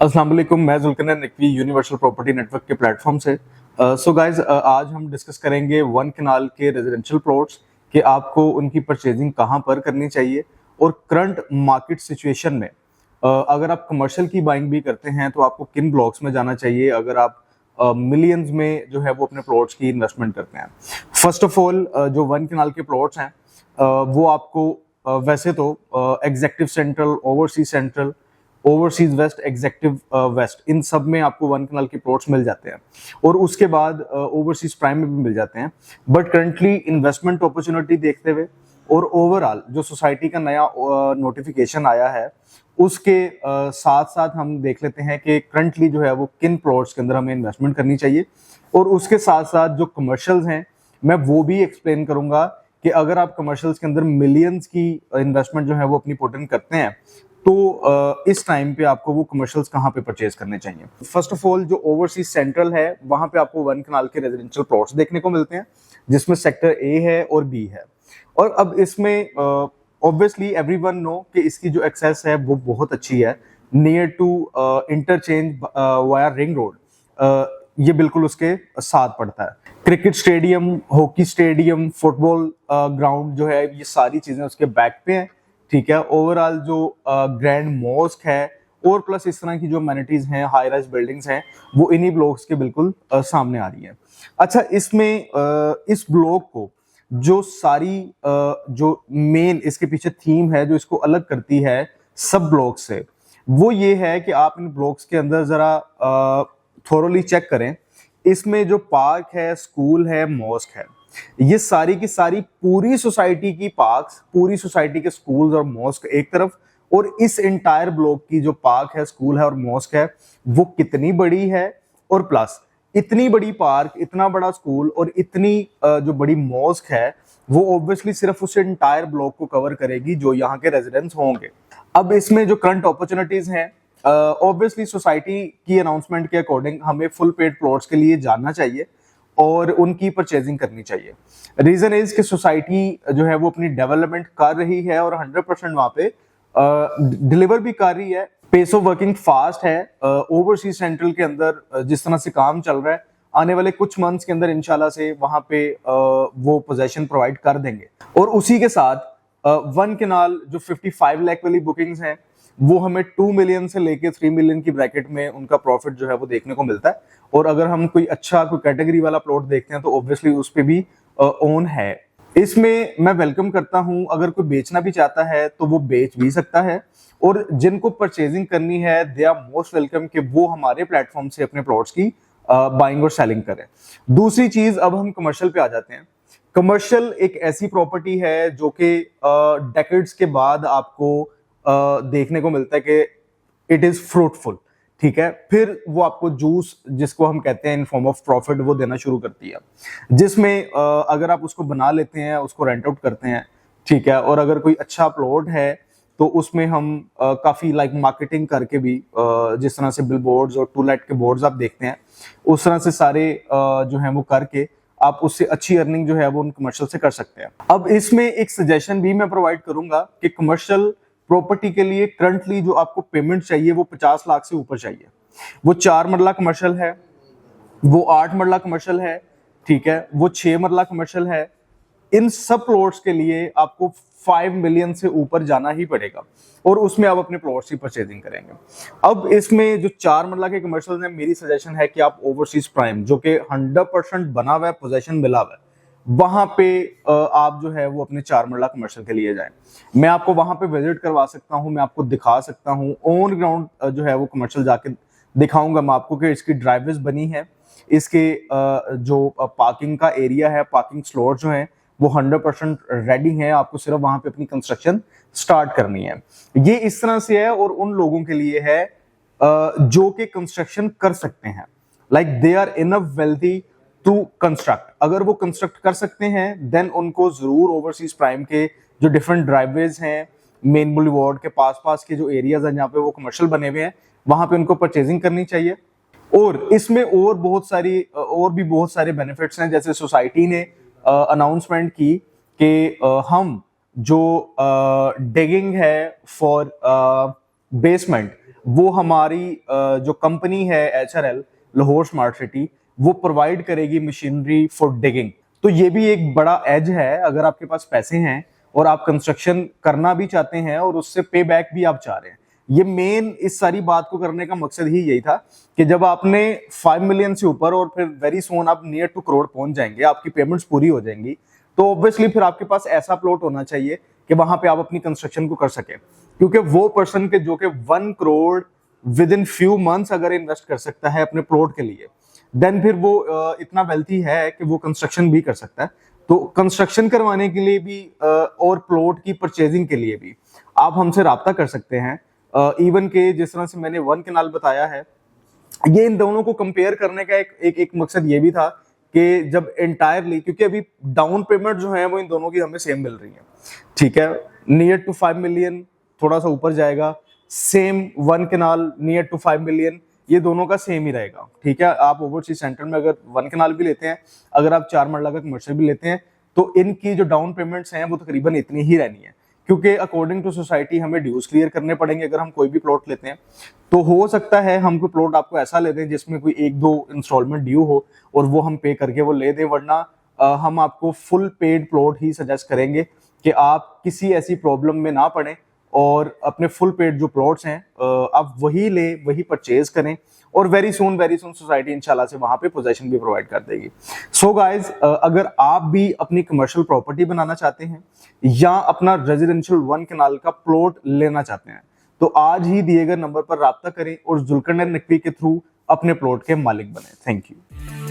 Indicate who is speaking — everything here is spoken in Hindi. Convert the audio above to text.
Speaker 1: अस्सलाम वालेकुम, मैं Zulqarnain Naqvi universal property network के प्लेटफॉर्म से। सो गाइज, आज हम डिस्कस करेंगे वन कनाल के रेजिडेंशियल प्लॉट्स कि आपको उनकी परचेजिंग कहाँ पर करनी चाहिए और करंट मार्केट सिचुएशन में अगर आप कमर्शियल की बाइंग भी करते हैं तो आपको किन ब्लॉक्स में जाना चाहिए अगर आप मिलियंस में जो है वो अपने प्लॉट्स की इन्वेस्टमेंट करते हैं। फर्स्ट ऑफ ऑल, जो वन कनाल के प्लॉट्स हैं वो आपको वैसे तो executive central, overseas central, overseas west, executive west, इन सब में आपको वन कनाल के प्लॉट्स मिल जाते हैं और उसके बाद ओवरसीज प्राइम में भी मिल जाते हैं। बट करंटली इन्वेस्टमेंट अपॉर्चुनिटी देखते हुए और ओवरऑल जो सोसाइटी का नया नोटिफिकेशन आया है उसके साथ साथ हम देख लेते हैं कि करंटली जो है वो किन प्लॉट्स के अंदर हमें इन्वेस्टमेंट करनी चाहिए और उसके साथ साथ जो कमर्शियल्स हैं मैं वो भी एक्सप्लेन करूंगा कि अगर आप कमर्शियल्स के अंदर मिलियंस की इन्वेस्टमेंट जो है वो अपनी पुट इन करते हैं तो इस टाइम पे आपको वो कमर्शियल्स कहाँ पे परचेज करने चाहिए। फर्स्ट ऑफ ऑल, जो ओवरसीज सेंट्रल है वहां पे आपको वन कनाल के रेजिडेंशियल प्लॉट्स देखने को मिलते हैं जिसमें सेक्टर ए है और बी है। और अब इसमें ऑब्वियसली एवरीवन नो कि इसकी जो एक्सेस है वो बहुत अच्छी है, near to interchange via ring road, ये बिल्कुल उसके साथ पड़ता है। Cricket stadium, hockey stadium, football ground जो है ये सारी चीजें उसके बैक पे हैं, ठीक है। ओवरऑल जो ग्रैंड मॉस्क है और प्लस इस तरह की जो अमेनिटीज हैं, हाई राइज बिल्डिंग्स हैं, वो इन्हीं ब्लॉक्स के बिल्कुल सामने आ रही है। अच्छा, इसमें इस ब्लॉक को जो सारी जो मेन इसके पीछे थीम है जो इसको अलग करती है सब ब्लॉक से, वो ये है कि आप इन ब्लॉक्स के अंदर जरा थोरोली चेक करें। इसमें जो पार्क है, स्कूल है, मॉस्क है, ये सारी की सारी पूरी सोसाइटी की पार्क्स, पूरी सोसाइटी के स्कूल्स और मॉस्क एक तरफ, और इस एंटायर ब्लॉक की जो पार्क है, स्कूल है और मॉस्क है वो कितनी बड़ी है, और प्लस इतनी बड़ी पार्क, इतना बड़ा स्कूल और इतनी जो बड़ी मॉस्क है वो ऑब्वियसली सिर्फ उस एंटायर ब्लॉक को कवर करेगी जो यहाँ के रेजिडेंट्स होंगे। अब इसमें जो करंट अपॉर्चुनिटीज हैं, ऑब्वियसली सोसाइटी की अनाउंसमेंट के अकॉर्डिंग हमें फुल पेड प्लॉट्स के लिए जाना चाहिए और उनकी परचेजिंग करनी चाहिए। रीजन इज कि सोसाइटी जो है वो अपनी डेवलपमेंट कर रही है और 100% वहां पे डिलीवर भी कर रही है। पेस ऑफ वर्किंग फास्ट है। ओवरसीज सेंट्रल के अंदर जिस तरह से काम चल रहा है, आने वाले कुछ मंथ्स के अंदर इंशाल्लाह से वहां पे वो पोजीशन प्रोवाइड कर देंगे। और उसी के साथ वन कनाल जो 55 लाख वाली बुकिंग्स हैं वो हमें 2 मिलियन से लेके 3 मिलियन की ब्रैकेट में उनका प्रॉफिट जो है वो देखने को मिलता है। और अगर हम कोई अच्छा कोई कैटेगरी वाला प्लॉट देखते हैं तो ऑब्वियसली उस पे भी ओन है। इसमें मैं वेलकम करता हूं, अगर कोई बेचना भी चाहता है तो वो बेच भी सकता है, और जिनको परचेजिंग करनी है दे आर मोस्ट वेलकम कि वो हमारे प्लेटफॉर्म से अपने प्लॉट्स की बाइंग और सेलिंग करें। दूसरी चीज, अब हम कमर्शियल पे आ जाते हैं। कमर्शियल एक ऐसी प्रॉपर्टी है जो कि डेकेड्स के बाद आपको देखने को मिलता है कि इट इज फ्रूटफुल, ठीक है। फिर वो आपको जूस, जिसको हम कहते हैं इन फॉर्म ऑफ प्रॉफिट, वो देना शुरू करती है, जिसमें अगर आप उसको बना लेते हैं, उसको रेंट आउट करते हैं, ठीक है, और अगर कोई अच्छा प्लॉट है तो उसमें हम काफी लाइक मार्केटिंग करके भी, जिस तरह से बिल बोर्ड्स और टू लेट के बोर्ड्स आप देखते हैं, उस तरह से सारे जो है वो करके आप उससे अच्छी अर्निंग जो है वो उन कमर्शियल से कर सकते हैं। अब इसमें एक सजेशन भी मैं प्रोवाइड करूंगा कि कमर्शियल प्रॉपर्टी के लिए करंटली जो आपको पेमेंट चाहिए वो 50 लाख से ऊपर चाहिए। वो 4 मरला कमर्शियल है, वो 8 मरला कमर्शियल है, ठीक है, वो 6 मरला कमर्शियल है। इन सब प्लॉट्स के लिए आपको 5 मिलियन से ऊपर जाना ही पड़ेगा और उसमें आप अपने प्लॉट्स की परचेजिंग करेंगे। अब इसमें जो 4 मरला के कमर्शियल हैं, मेरी सजेशन है कि आप ओवरसीज प्राइम, जो कि 100% बना हुआ है, पोजेशन मिला हुआ है, वहां पे आप जो है वो अपने 4 मरला कमर्शियल के लिए जाएं। मैं आपको वहां पे विजिट करवा सकता हूं, मैं आपको दिखा सकता हूं, ऑन ग्राउंड जो है वो कमर्शियल जाके दिखाऊंगा मैं आपको कि इसकी ड्राइवेज बनी है, इसके जो पार्किंग का एरिया है, पार्किंग स्लॉट जो है वो 100% रेडी है। आपको सिर्फ वहां पे अपनी कंस्ट्रक्शन स्टार्ट करनी है। ये इस तरह से है और उन लोगों के लिए है जो कि कंस्ट्रक्शन कर सकते हैं, like they are enough wealthy to construct. अगर वो कंस्ट्रक्ट कर सकते हैं देन उनको जरूर ओवरसीज प्राइम के जो डिफरेंट ड्राइवेज हैं, मेन बुलेवार्ड के पास के जो एरियाज हैं जहाँ पे वो कमर्शियल बने हुए हैं, वहां पे उनको परचेजिंग करनी चाहिए। और इसमें और भी बहुत सारे बेनिफिट्स हैं। जैसे सोसाइटी ने अनाउंसमेंट की कि हम जो डिगिंग है फॉर बेसमेंट वो हमारी जो कंपनी है HRL लाहौर स्मार्ट सिटी, वो प्रोवाइड करेगी मशीनरी फॉर डिगिंग। तो ये भी एक बड़ा एज है, अगर आपके पास पैसे हैं और आप कंस्ट्रक्शन करना भी चाहते हैं और उससे पे बैक भी आप चाह रहे हैं। ये मेन इस सारी बात को करने का मकसद ही यही था कि जब आपने 5 मिलियन से ऊपर और फिर वेरी सोन आप नियर टू करोड़ पहुंच जाएंगे, आपकी पेमेंट्स पूरी हो जाएंगी, तो ऑब्वियसली फिर आपके पास ऐसा प्लॉट होना चाहिए कि वहां पे आप अपनी कंस्ट्रक्शन को कर सके। क्योंकि वो पर्सन के जो कि 1 crore with in few months अगर इन्वेस्ट कर सकता है अपने प्लॉट के लिए, देन फिर वो इतना वेल्थी है कि वो कंस्ट्रक्शन भी कर सकता है। तो कंस्ट्रक्शन करवाने के लिए भी और प्लॉट की परचेजिंग के लिए भी आप हमसे राब्ता कर सकते हैं। इवन के जिस तरह से मैंने 1 कनाल बताया है, ये इन दोनों को कंपेयर करने का एक मकसद ये भी था कि जब एंटायरली, क्योंकि अभी डाउन पेमेंट जो है वो इन दोनों की हमें सेम मिल रही है, ठीक है, नियर टू 5 मिलियन, थोड़ा सा ऊपर जाएगा, same 1 kanal near to 5 million, ये दोनों का सेम ही रहेगा, ठीक है। आप ओवरसीज सेंटर में अगर 1 कनाल भी लेते हैं, अगर आप 4 मरला का कमर्शियल भी लेते हैं, तो इनकी जो डाउन पेमेंट्स हैं वो तकरीबन इतनी ही रहनी है, क्योंकि अकॉर्डिंग टू सोसाइटी हमें ड्यूज क्लियर करने पड़ेंगे अगर हम कोई भी प्लॉट लेते हैं। तो हो सकता है हम कोई प्लॉट आपको ऐसा ले दें जिसमें कोई 1-2 इंस्टॉलमेंट ड्यू हो और वो हम पे करके वो ले दें, वरना हम आपको फुल पेड प्लॉट ही सजेस्ट करेंगे कि आप किसी ऐसी प्रॉब्लम में ना पड़ें और अपने फुल पेड जो प्लॉट्स हैं आप वही ले, वही परचेज करें, और वेरी सून सोसाइटी इंशाल्लाह से वहां पे पोजीशन भी प्रोवाइड कर देगी। सो गाइज, अगर आप भी अपनी कमर्शियल प्रॉपर्टी बनाना चाहते हैं या अपना रेजिडेंशियल 1 कनाल का प्लॉट लेना चाहते हैं, तो आज ही दिए गए नंबर पर राब्ता करें और जुल्करनैन नकवी के थ्रू अपने प्लॉट के मालिक बने। Thank you.